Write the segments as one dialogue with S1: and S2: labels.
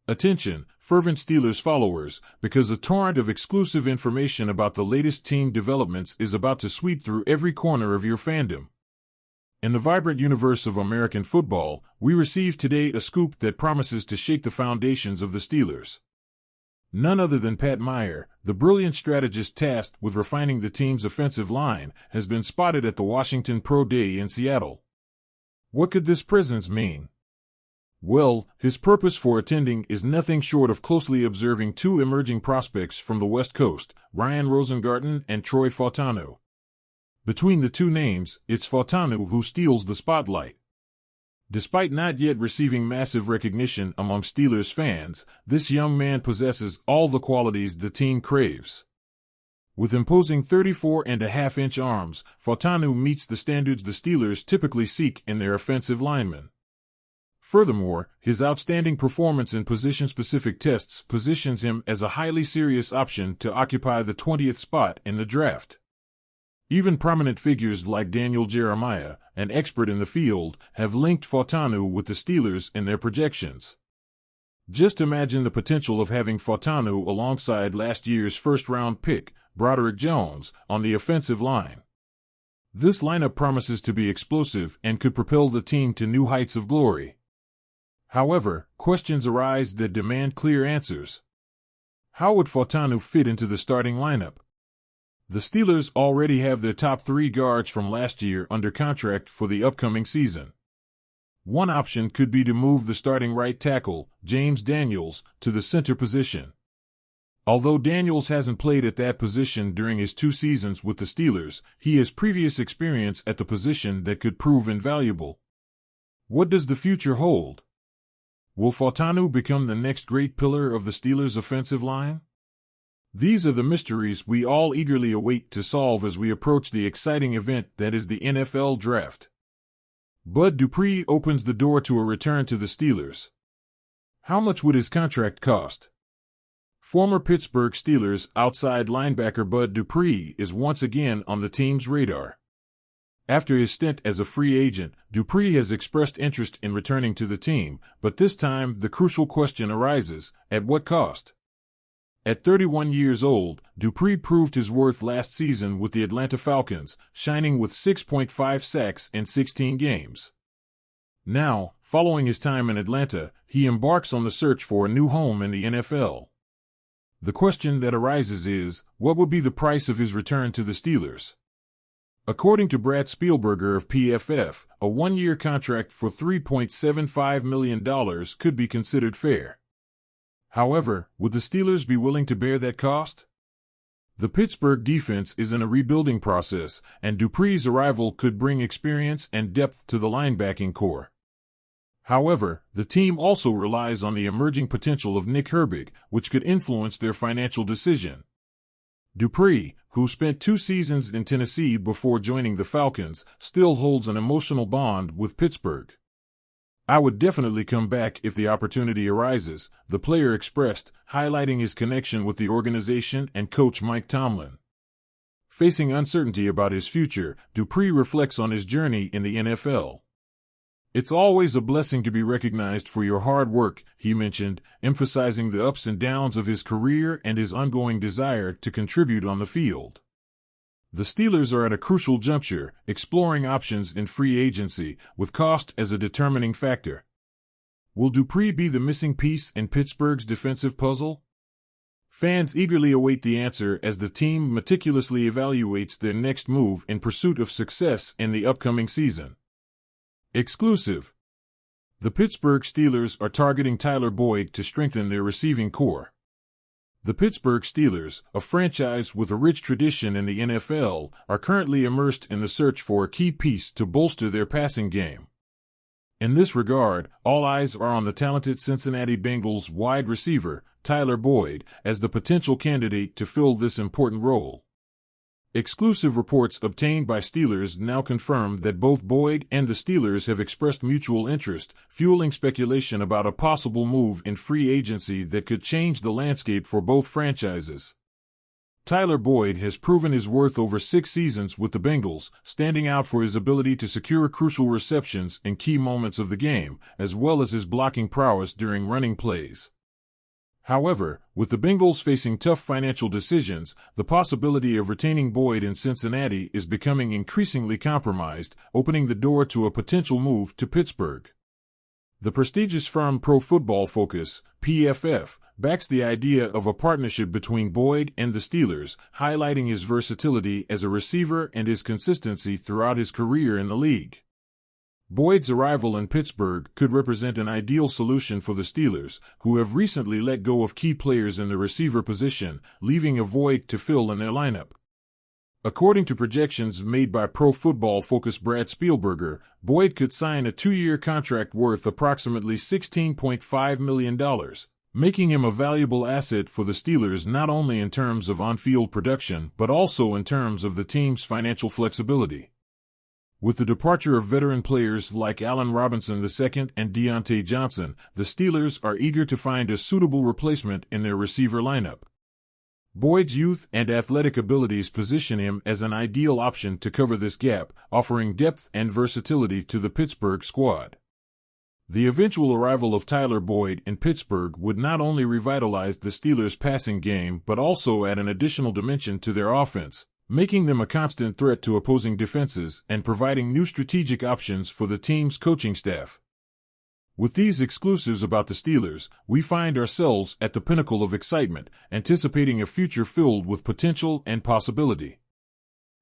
S1: Attention, fervent Steelers followers, because a torrent of exclusive information about the latest team developments is about to sweep through every corner of your fandom. In the vibrant universe of American football, we received today a scoop that promises to shake the foundations of the Steelers. None other than Pat Meyer, the brilliant strategist tasked with refining the team's offensive line, has been spotted at the Washington Pro Day in Seattle. What could this presence mean? Well, his purpose for attending is nothing short of closely observing two emerging prospects from the West Coast, Ryan Rosengarten and Troy Fautanu. Between the two names, it's Fautanu who steals the spotlight. Despite not yet receiving massive recognition among Steelers fans, this young man possesses all the qualities the team craves. With imposing 34.5-inch arms, Fautanu meets the standards the Steelers typically seek in their offensive linemen. Furthermore, his outstanding performance in position-specific tests positions him as a highly serious option to occupy the 20th spot in the draft. Even prominent figures like Daniel Jeremiah, an expert in the field, have linked Fautanu with the Steelers in their projections. Just imagine the potential of having Fautanu alongside last year's first-round pick, Broderick Jones, on the offensive line. This lineup promises to be explosive and could propel the team to new heights of glory. However, questions arise that demand clear answers. How would Fautanu fit into the starting lineup? The Steelers already have their top three guards from last year under contract for the upcoming season. One option could be to move the starting right tackle, James Daniels, to the center position. Although Daniels hasn't played at that position during his 2 seasons with the Steelers, he has previous experience at the position that could prove invaluable. What does the future hold? Will Fautanu become the next great pillar of the Steelers' offensive line? These are the mysteries we all eagerly await to solve as we approach the exciting event that is the NFL Draft. Bud Dupree opens the door to a return to the Steelers. How much would his contract cost? Former Pittsburgh Steelers outside linebacker Bud Dupree is once again on the team's radar. After his stint as a free agent, Dupree has expressed interest in returning to the team, but this time the crucial question arises, at what cost? At 31 years old, Dupree proved his worth last season with the Atlanta Falcons, shining with 6.5 sacks in 16 games. Now, following his time in Atlanta, he embarks on the search for a new home in the NFL. The question that arises is, what would be the price of his return to the Steelers? According to Brad Spielberger of PFF, a 1-year contract for $3.75 million could be considered fair. However, would the Steelers be willing to bear that cost? The Pittsburgh defense is in a rebuilding process, and Dupree's arrival could bring experience and depth to the linebacking core. However, the team also relies on the emerging potential of Nick Herbig, which could influence their financial decision. Dupree, who spent 2 seasons in Tennessee before joining the Falcons, still holds an emotional bond with Pittsburgh. "I would definitely come back if the opportunity arises," the player expressed, highlighting his connection with the organization and coach Mike Tomlin. Facing uncertainty about his future, Dupree reflects on his journey in the NFL. "It's always a blessing to be recognized for your hard work," he mentioned, emphasizing the ups and downs of his career and his ongoing desire to contribute on the field. The Steelers are at a crucial juncture, exploring options in free agency, with cost as a determining factor. Will Dupree be the missing piece in Pittsburgh's defensive puzzle? Fans eagerly await the answer as the team meticulously evaluates their next move in pursuit of success in the upcoming season. Exclusive. The Pittsburgh Steelers are targeting Tyler Boyd to strengthen their receiving core. The Pittsburgh Steelers, a franchise with a rich tradition in the NFL, are currently immersed in the search for a key piece to bolster their passing game. In this regard, all eyes are on the talented Cincinnati Bengals wide receiver, Tyler Boyd, as the potential candidate to fill this important role. Exclusive reports obtained by Steelers now confirm that both Boyd and the Steelers have expressed mutual interest, fueling speculation about a possible move in free agency that could change the landscape for both franchises. Tyler Boyd has proven his worth over 6 seasons with the Bengals, standing out for his ability to secure crucial receptions in key moments of the game, as well as his blocking prowess during running plays. However, with the Bengals facing tough financial decisions, the possibility of retaining Boyd in Cincinnati is becoming increasingly compromised, opening the door to a potential move to Pittsburgh. The prestigious firm Pro Football Focus, PFF, backs the idea of a partnership between Boyd and the Steelers, highlighting his versatility as a receiver and his consistency throughout his career in the league. Boyd's arrival in Pittsburgh could represent an ideal solution for the Steelers, who have recently let go of key players in the receiver position, leaving a void to fill in their lineup. According to projections made by Pro Football Focus Brad Spielberger, Boyd could sign a 2-year contract worth approximately $16.5 million, making him a valuable asset for the Steelers not only in terms of on-field production but also in terms of the team's financial flexibility. With the departure of veteran players like Allen Robinson II and Deontay Johnson, the Steelers are eager to find a suitable replacement in their receiver lineup. Boyd's youth and athletic abilities position him as an ideal option to cover this gap, offering depth and versatility to the Pittsburgh squad. The eventual arrival of Tyler Boyd in Pittsburgh would not only revitalize the Steelers' passing game but also add an additional dimension to their offense, making them a constant threat to opposing defenses and providing new strategic options for the team's coaching staff. With these exclusives about the Steelers, we find ourselves at the pinnacle of excitement, anticipating a future filled with potential and possibility.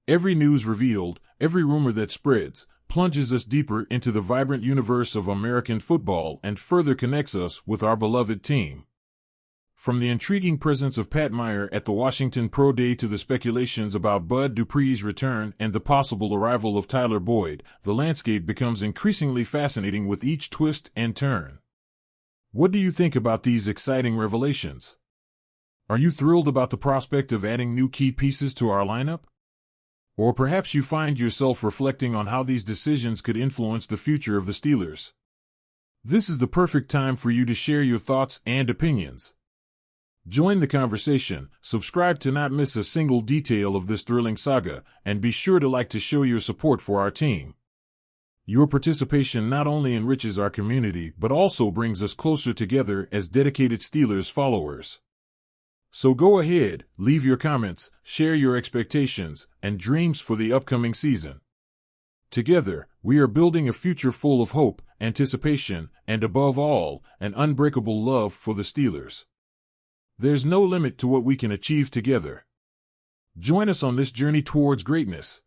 S1: Every news revealed, every rumor that spreads, plunges us deeper into the vibrant universe of American football and further connects us with our beloved team. From the intriguing presence of Pat Meyer at the Washington Pro Day to the speculations about Bud Dupree's return and the possible arrival of Tyler Boyd, the landscape becomes increasingly fascinating with each twist and turn. What do you think about these exciting revelations? Are you thrilled about the prospect of adding new key pieces to our lineup? Or perhaps you find yourself reflecting on how these decisions could influence the future of the Steelers. This is the perfect time for you to share your thoughts and opinions. Join the conversation, subscribe to not miss a single detail of this thrilling saga, and be sure to show your support for our team. Your participation not only enriches our community but also brings us closer together as dedicated Steelers followers. So go ahead, leave your comments, share your expectations and dreams for the upcoming season. Together, we are building a future full of hope, anticipation, and above all, an unbreakable love for the Steelers. There's no limit to what we can achieve together. Join us on this journey towards greatness.